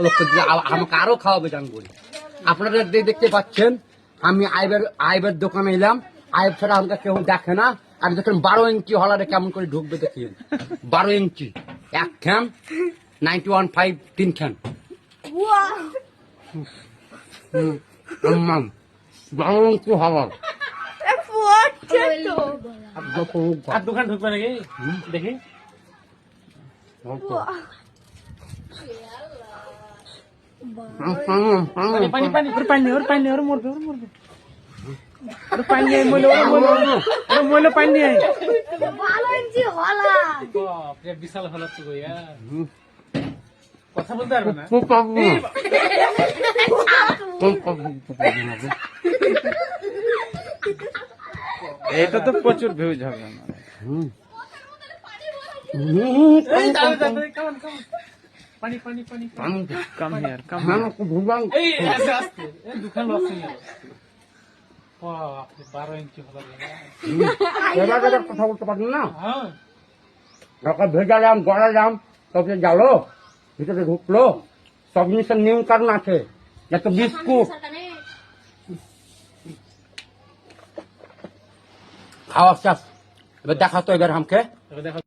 লক্ষ্য দিয়ে আমাকে আরো খাওয়াবে জান বলি। আপনারা দেখতে পাচ্ছেন আমি আইবের দোকানে এলাম, আইব ছাড়া আমাকে কেউ দেখে না। আর দেখেন 12 ইঞ্চি হলারে কেমন করে ঢুকবে দেখিয়ে। 12 ইঞ্চি এক খ্যান 91.5 3 খ্যান। 12 ইঞ্চি হলার আর দোকান ঢুকবে নাকি দেখি। পানি পানি ওর পানি ওর পানি ওর মরবে ওর মরবে ওর পানি আই মইলো ওর মইলো পানি আই। বাপরে বিশাল হলা তো গয়া, কথা বলতে পারবে না। এটা তো প্রচুর ভিউজ হবে আমার। পানি পানি পানি কাম হিয়ার কাম এই আস্তে আস্তে দোকান লসে গেল। বাপরে 12 ইঞ্চি হলা গয়া। কথা বলতে পারেন না। হ্যাঁ সকাল ভেজালাম গড়ালাম, তবে গেলো ভিতরে ঢুকলো। সব জিনিসের নিয়ম কারণ আছে। এত বিস্কুট খাওয়া চাষ। এবার দেখা তো এবার আমাকে দেখো